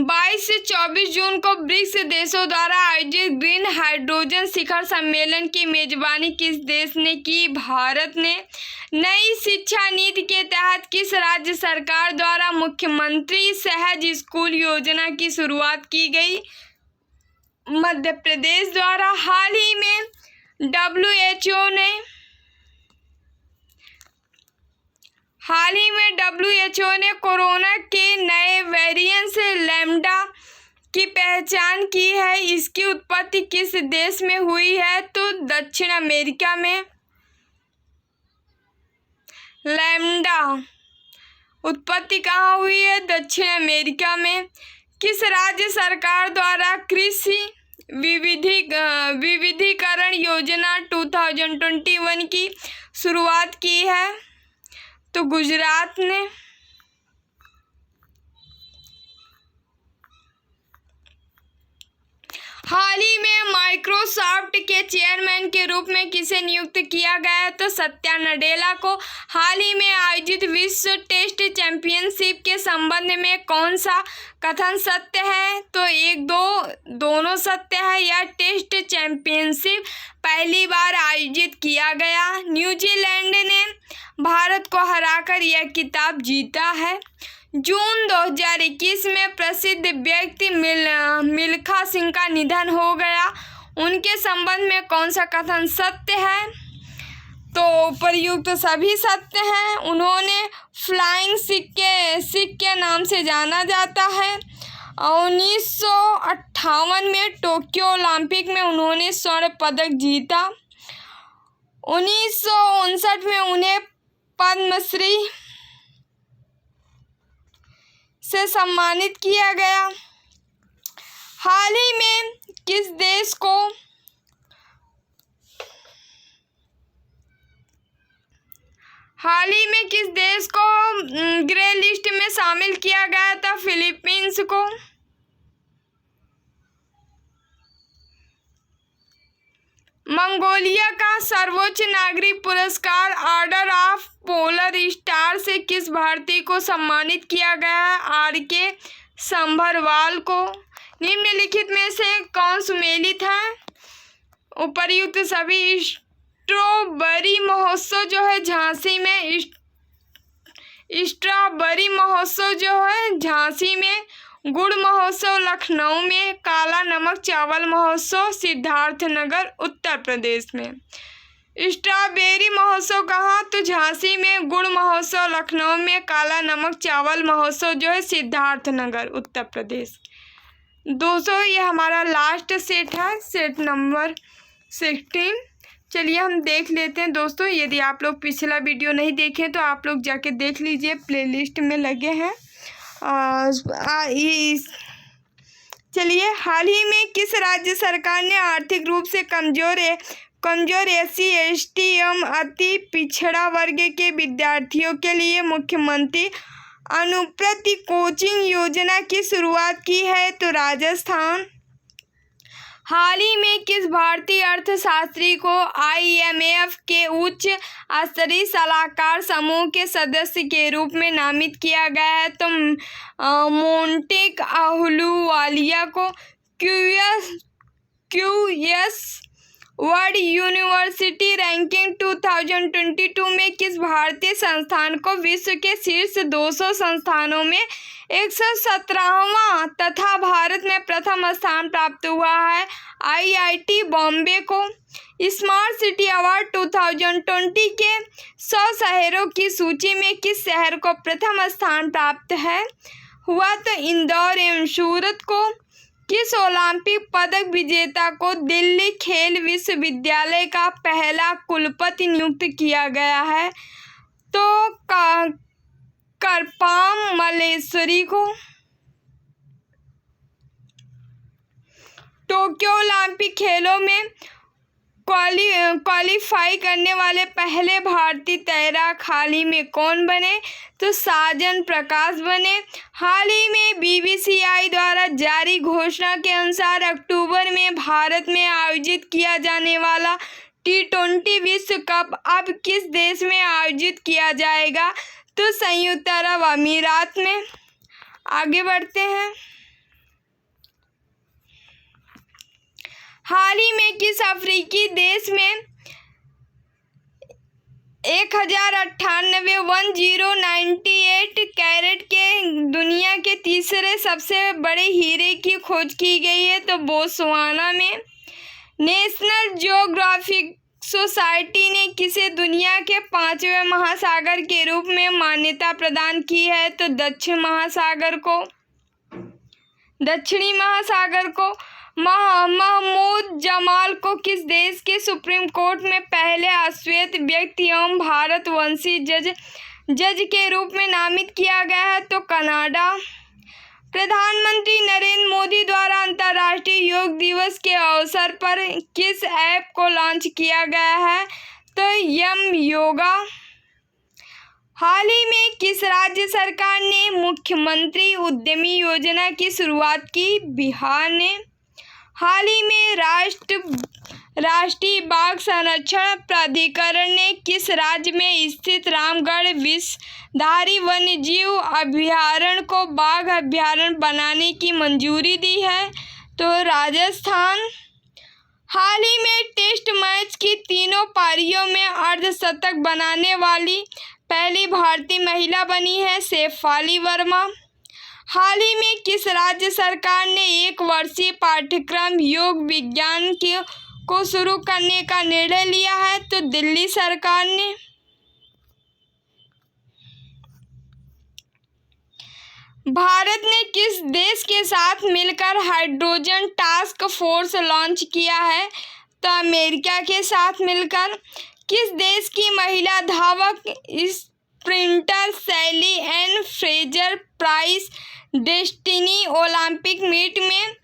22 से 24 जून को ब्रिक्स देशों द्वारा आयोजित ग्रीन हाइड्रोजन शिखर सम्मेलन की मेजबानी किस देश ने की? भारत ने। नई शिक्षा नीति के तहत किस राज्य सरकार द्वारा मुख्यमंत्री सहज स्कूल योजना की शुरुआत की गई? मध्य प्रदेश द्वारा। हाल ही में WHO ने कोरोना के नए वेरिएंट लैम्डा की पहचान की है। इसकी उत्पत्ति किस देश में हुई है? तो दक्षिण अमेरिका में। लैम्डा उत्पत्ति कहाँ हुई है? दक्षिण अमेरिका में। किस राज्य सरकार द्वारा कृषि विविधीकरण योजना 2021 की शुरुआत की है? तो गुजरात ने। हाल ही में माइक्रोसॉफ्ट के चेयरमैन के रूप में किसे नियुक्त किया गया? तो सत्या नडेला को। हाल ही में आयोजित विश्व टेस्ट चैंपियनशिप के संबंध में कौन सा कथन सत्य है? तो दोनों सत्य है। या टेस्ट चैंपियनशिप पहली बार आयोजित किया गया। न्यूजीलैंड ने भारत को हराकर यह खिताब जीता है। जून 2021 में प्रसिद्ध व्यक्ति मिल्खा सिंह का निधन हो गया। उनके संबंध में कौन सा कथन सत्य है? तो उपर्युक्त सभी सत्य हैं। उन्होंने फ्लाइंग सिख के नाम से जाना जाता है। 1958 में टोक्यो ओलंपिक में उन्होंने स्वर्ण पदक जीता। 1959 में उन्हें पद्मश्री से सम्मानित किया गया। हाल ही में किस देश को ग्रे लिस्ट में शामिल किया गया था? फिलीपींस को। मंगोलिया का सर्वोच्च नागरिक पुरस्कार ऑर्डर ऑफ पोलर स्टार से किस भारतीय को सम्मानित किया गया है? RK संभरवाल को। निम्नलिखित में से कौन सुमेलित है? उपर्युक्त सभी स्ट्रॉबेरी महोत्सव जो है झांसी में, स्ट्रॉबेरी महोत्सव जो है झांसी में, गुड़ महोत्सव लखनऊ में, काला नमक चावल महोत्सव सिद्धार्थनगर उत्तर प्रदेश में। स्ट्रॉबेरी महोत्सव कहाँ? तो झांसी में, गुड़ महोत्सव लखनऊ में, काला नमक चावल महोत्सव जो है सिद्धार्थनगर उत्तर प्रदेश। दोस्तों ये हमारा लास्ट सेट है, सेट नंबर 16। चलिए हम देख लेते हैं दोस्तों। यदि आप लोग पिछला वीडियो नहीं देखे तो आप लोग जाके देख लीजिए, प्लेलिस्ट में लगे हैं। चलिए, हाल ही में किस राज्य सरकार ने आर्थिक रूप से कमजोर SC/ST एवं अति पिछड़ा वर्ग के विद्यार्थियों के लिए मुख्यमंत्री अनुप्रति कोचिंग योजना की शुरुआत की है? तो राजस्थान। हाल ही में किस भारतीय अर्थशास्त्री को IMF के उच्च स्तरीय सलाहकार समूह के सदस्य के रूप में नामित किया गया है? तो मोंटेक अहलूवालिया को। QS वर्ल्ड यूनिवर्सिटी रैंकिंग 2022 में किस भारतीय संस्थान को विश्व के शीर्ष 200 संस्थानों में 117वां तथा भारत में प्रथम स्थान प्राप्त हुआ है? IIT बॉम्बे को। स्मार्ट सिटी अवार्ड 2020 के 100 शहरों की सूची में किस शहर को प्रथम स्थान प्राप्त हुआ? तो इंदौर एवं सूरत को। किस ओलंपिक पदक विजेता को दिल्ली खेल विश्वविद्यालय का पहला कुलपति नियुक्त किया गया है? तो करपाम मल्लेश्वरी को। टोक्यो ओलंपिक खेलों में क्वालीफाई करने वाले पहले भारतीय तैराक हाल ही में कौन बने? तो साजन प्रकाश बने। हाल ही में BCCI द्वारा जारी घोषणा के अनुसार अक्टूबर में भारत में आयोजित किया जाने वाला T20 विश्व कप अब किस देश में आयोजित किया जाएगा? तो संयुक्त अरब अमीरात में। आगे बढ़ते हैं। हाल ही में किस अफ्रीकी देश में 1098 कैरेट के दुनिया के तीसरे सबसे बड़े हीरे की खोज की गई है? तो बोत्सवाना में। नेशनल ज्योग्राफिक सोसाइटी ने किसे दुनिया के 5वें महासागर के रूप में मान्यता प्रदान की है? तो दक्षिणी महासागर को। महमूद जमाल को किस देश के सुप्रीम कोर्ट में पहले अश्वेत व्यक्ति एवं भारतवंशी जज के रूप में नामित किया गया है? तो कनाडा। प्रधानमंत्री नरेंद्र मोदी द्वारा अंतर्राष्ट्रीय योग दिवस के अवसर पर किस ऐप को लॉन्च किया गया है? तो यम योगा। हाल ही में किस राज्य सरकार ने मुख्यमंत्री उद्यमी योजना की शुरुआत की? बिहार ने। हाल ही में राष्ट्रीय बाघ संरक्षण प्राधिकरण ने किस राज्य में स्थित रामगढ़ विषधारी वन्यजीव अभयारण्य को बाघ अभयारण्य बनाने की मंजूरी दी है? तो राजस्थान। हाल ही में टेस्ट मैच की तीनों पारियों में अर्धशतक बनाने वाली पहली भारतीय महिला बनी है शेफाली वर्मा। हाल ही में किस राज्य सरकार ने 1 वर्षीय पाठ्यक्रम योग विज्ञान को शुरू करने का निर्णय लिया है? तो दिल्ली सरकार ने। भारत ने किस देश के साथ मिलकर हाइड्रोजन टास्क फोर्स लॉन्च किया है? तो अमेरिका के साथ मिलकर। किस देश की महिला धावक sprinter Shelly Ann Fraser Pryce डेस्टिनी ओलंपिक मीट में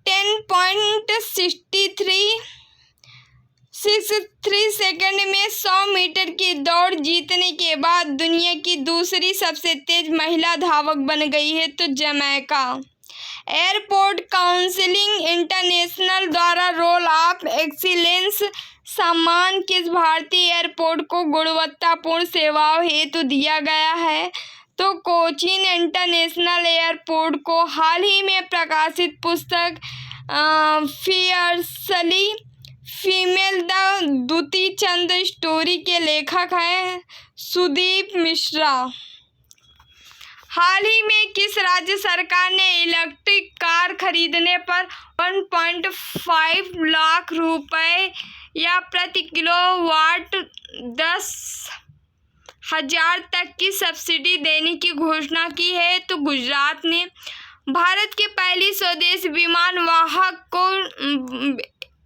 10.63 सेकंड में 100 मीटर की दौड़ जीतने के बाद दुनिया की दूसरी सबसे तेज महिला धावक बन गई है? तो जमैका। एयरपोर्ट काउंसिलिंग इंटरनेशनल द्वारा रोल ऑफ एक्सीलेंस सम्मान किस भारतीय एयरपोर्ट को गुणवत्तापूर्ण सेवाओं हेतु दिया गया है? तो कोचीन इंटरनेशनल एयरपोर्ट को हाल ही में प्रकाशित पुस्तक fiercely female the Dutee Chand story के लेखक हैं सुदीप मिश्रा। हाल ही में किस राज्य सरकार ने इलेक्ट्रिक कार खरीदने पर 1.5 लाख रुपए या प्रति किलोवाट 10,000 तक की सब्सिडी देने की घोषणा की है? तो गुजरात ने। भारत के पहली स्वदेशी विमान वाहक को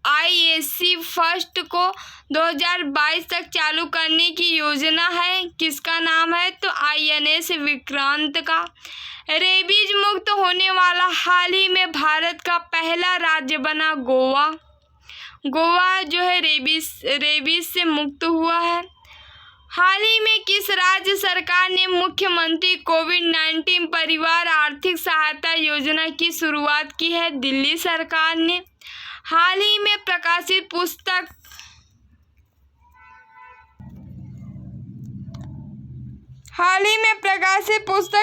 IAC फर्स्ट को 2022 तक चालू करने की योजना है। किसका नाम है? तो INS विक्रांत का। रेबीज मुक्त होने वाला हाल ही में भारत का पहला राज्य बना गोवा। गोवा जो है रेबीज से मुक्त हुआ है। हाल ही में किस राज्य सरकार ने मुख्यमंत्री कोविड-19 परिवार आर्थिक सहायता योजना की शुरुआत की है? दिल्ली सरकार ने। हाल ही में प्रकाशित पुस्तक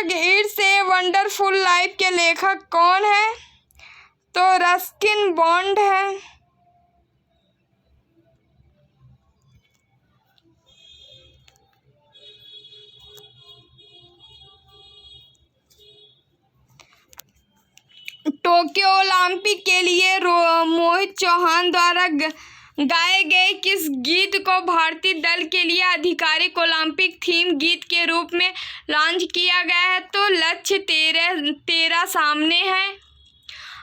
इट्स ए वंडरफुल लाइफ के लेखक कौन है? तो रस्किन बॉन्ड है। टोक्यो ओलंपिक के लिए मोहित चौहान द्वारा गाए गए किस गीत को भारतीय दल के लिए आधिकारिक ओलंपिक थीम गीत के रूप में लॉन्च किया गया है? तो लक्ष्य तेरा सामने है।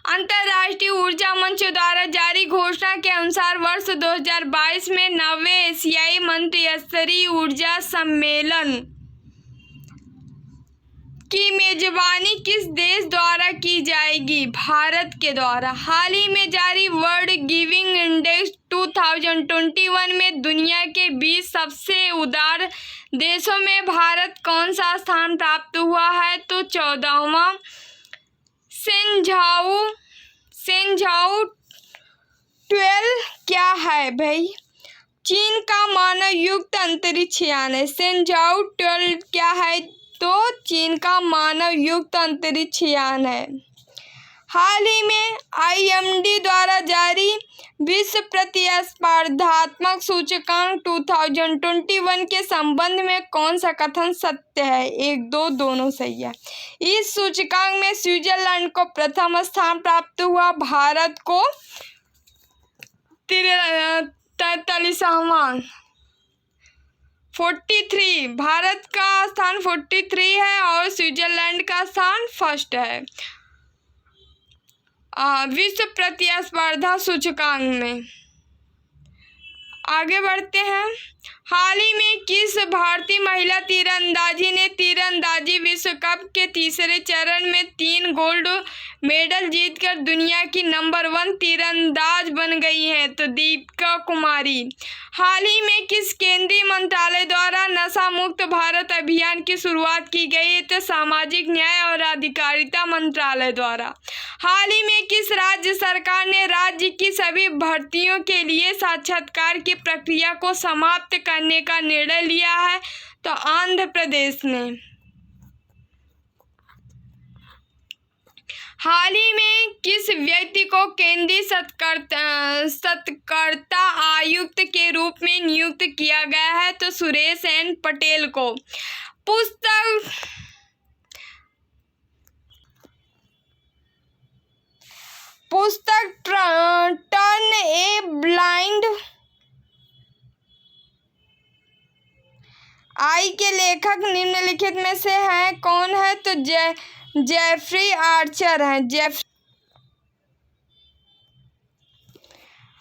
अंतर्राष्ट्रीय ऊर्जा मंच द्वारा जारी घोषणा के अनुसार वर्ष 2022 में 90वें एशियाई मंत्रिस्तरीय ऊर्जा सम्मेलन की मेजबानी किस देश द्वारा की जाएगी? भारत के द्वारा। हाल ही में जारी वर्ल्ड गिविंग इंडेक्स 2021 में दुनिया के 20 सबसे उदार देशों में भारत कौन सा स्थान प्राप्त हुआ है? तो 14वां। सेंझाऊ 12 क्या है भाई? चीन का मानव युक्त अंतरिक्ष यान है। सेंझाऊ 12 क्या है? तो चीन का मानव युक्त अंतरिक्ष यान है। हाल ही में IMD द्वारा जारी विश्व प्रतिस्पर्धात्मक सूचकांक 2021 के संबंध में कौन सा कथन सत्य है? 1, 2 दोनों सही है। इस सूचकांक में स्विट्जरलैंड को प्रथम स्थान प्राप्त हुआ, भारत को 43वां 43। भारत का स्थान 43 है और स्विट्जरलैंड का स्थान फर्स्ट है विश्व प्रतिस्पर्धा सूचकांक में। आगे बढ़ते हैं। हाल ही में किस भारतीय महिला तीरंदाजी ने तीरंदाजी विश्व कप के तीसरे चरण में 3 गोल्ड मेडल जीतकर दुनिया की नंबर 1 तीरंदाज बन गई हैं? तो दीपिका कुमारी। हाल ही में किस केंद्रीय मंत्रालय द्वारा नशा मुक्त भारत अभियान की शुरुआत की गई है? तो सामाजिक न्याय और अधिकारिता मंत्रालय द्वारा। हाल ही में किस राज्य सरकार ने राज्य की सभी भर्तियों के लिए साक्षात्कार की प्रक्रिया को समाप्त करने का निर्णय लिया है? तो आंध्र प्रदेश ने। हाल ही में किस व्यक्ति को केंद्रीय सतर्कता आयुक्त के रूप में नियुक्त किया गया है? तो सुरेश एन पटेल को। पुस्तक टर्न ए ब्लाइंड आई के लेखक निम्नलिखित में से हैं कौन है? तो जेफरी आर्चर हैं।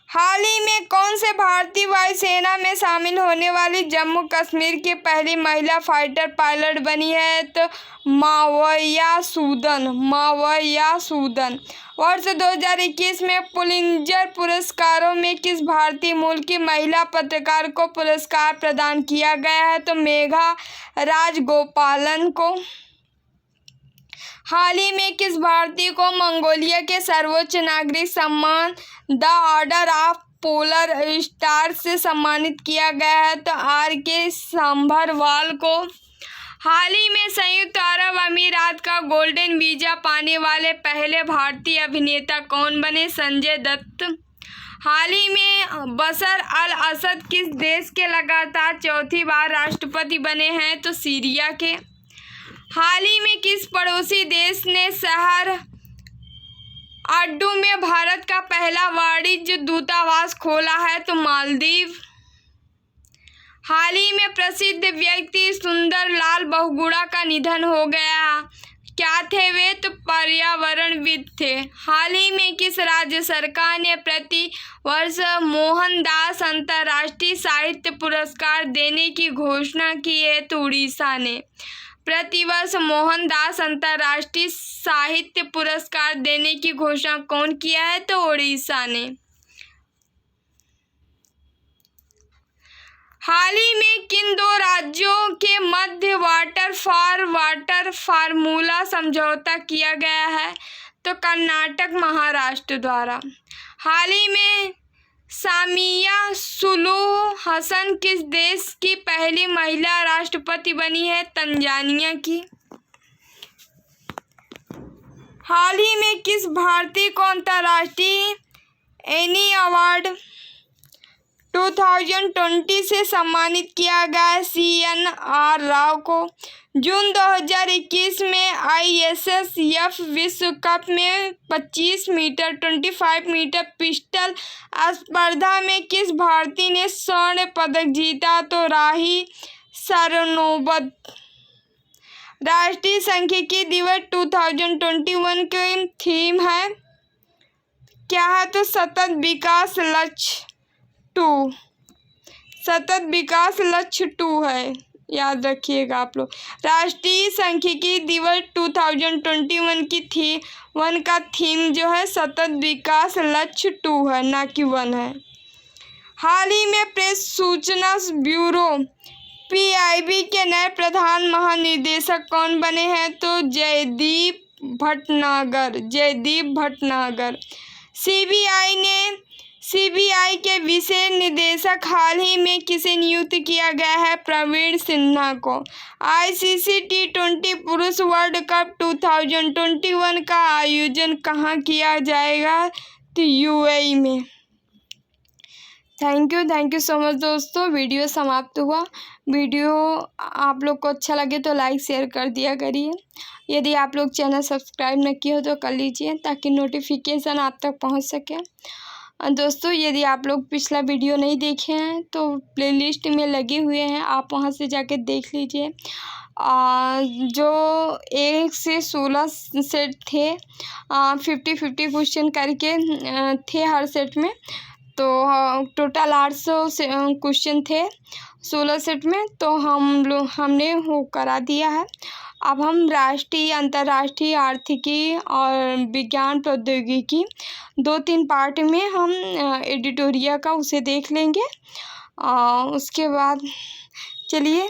हाल ही में कौन से भारतीय वायुसेना में शामिल होने वाली जम्मू कश्मीर की पहली महिला फाइटर पायलट बनी है? तो मावैया सूदन। वर्ष 2021 में पुलित्जर पुरस्कारों में किस भारतीय मूल की महिला पत्रकार को पुरस्कार प्रदान किया गया है? तो मेघा राजगोपालन को। हाल ही में किस भारतीय को मंगोलिया के सर्वोच्च नागरिक सम्मान the order of polar star से सम्मानित किया गया है? तो RK सांभरवाल को। हाल ही में संयुक्त अरब अमीरात का गोल्डन वीजा पाने वाले पहले भारतीय अभिनेता कौन बने? संजय दत्त। हाल ही में बशर अल असद किस देश के लगातार चौथी बार राष्ट्रपति बने हैं? तो सीरिया के। हाल ही में किस पड़ोसी देश ने शहर अड्डू में भारत का पहला वाणिज्य दूतावास खोला है? तो मालदीव। हाल ही में प्रसिद्ध व्यक्ति सुंदर लाल बहुगुणा का निधन हो गया। क्या थे वे? तो पर्यावरणविद थे। हाल ही में किस राज्य सरकार ने प्रति वर्ष मोहनदास अंतर्राष्ट्रीय साहित्य पुरस्कार देने की घोषणा की है? तो उड़ीसा ने। प्रतिवर्ष मोहनदास अंतर्राष्ट्रीय साहित्य पुरस्कार देने की घोषणा कौन किया है? तो उड़ीसा ने। हाल ही में किन दो राज्यों के मध्य वाटर फॉर वाटर फार्मूला समझौता किया गया है? तो कर्नाटक महाराष्ट्र द्वारा। हाल ही में सामिया सुलूह हसन किस देश की पहली महिला राष्ट्रपति बनी है? तंजानिया की। हाल ही में किस भारतीय को अंतर्राष्ट्रीय एनी अवार्ड 2020 से सम्मानित किया गया? CNR राव को। जून 2021 में ISSF विश्व कप में 25 मीटर 25 मीटर पिस्टल स्पर्धा में किस भारतीय ने स्वर्ण पदक जीता? तो राही सरनोबत। राष्ट्रीय सांख्यिकी दिवस 2021 की थीम है क्या है? तो सतत विकास लक्ष्य 2। सतत विकास लक्ष्य 2 है, याद रखिएगा आप लोग। राष्ट्रीय सांख्यिकी दिवस 2021 की वन का थीम जो है सतत विकास लक्ष्य 2 है, ना कि 1 है। हाल ही में प्रेस सूचना ब्यूरो PIB के नए प्रधान महानिदेशक कौन बने हैं? तो जयदीप भटनागर। जयदीप भटनागर। CBI के विशेष निदेशक हाल ही में किसे नियुक्त किया गया है? प्रवीण सिन्हा को। ICC T20 पुरुष वर्ल्ड कप 2021 का आयोजन कहाँ किया जाएगा? तो UAE में। थैंक यू सो मच दोस्तों। वीडियो समाप्त हुआ। वीडियो आप लोग को अच्छा लगे तो लाइक शेयर कर दिया करिए। यदि आप लोग चैनल सब्सक्राइब न किए हो तो कर लीजिए ताकि नोटिफिकेशन आप तक पहुंच सके। दोस्तों यदि आप लोग पिछला वीडियो नहीं देखे हैं तो प्लेलिस्ट में लगे हुए हैं, आप वहां से जाके देख लीजिए। जो 1 से 16 सेट थे, 50-50 क्वेश्चन करके थे हर सेट में, तो टोटल 800 क्वेश्चन थे 16 सेट में, तो हमने वो करा दिया है। अब हम राष्ट्रीय अंतर्राष्ट्रीय आर्थिकी और विज्ञान प्रौद्योगिकी 2-3 पार्ट में हम एडिटोरिया का उसे देख लेंगे। उसके बाद चलिए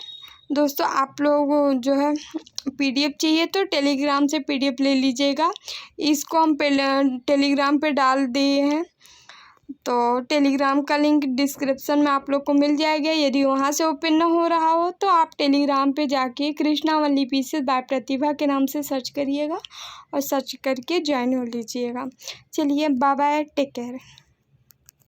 दोस्तों, आप लोग जो है PDF चाहिए तो टेलीग्राम से PDF ले लीजिएगा। इसको हम टेलीग्राम पे डाल दिए हैं, तो टेलीग्राम का लिंक डिस्क्रिप्शन में आप लोग को मिल जाएगा। यदि वहाँ से ओपन न हो रहा हो तो आप टेलीग्राम पे जाके कृष्णा वल्ली पीसेस बाय प्रतिभा के नाम से सर्च करिएगा और सर्च करके ज्वाइन हो लीजिएगा। चलिए बाय बाय, टेक केयर।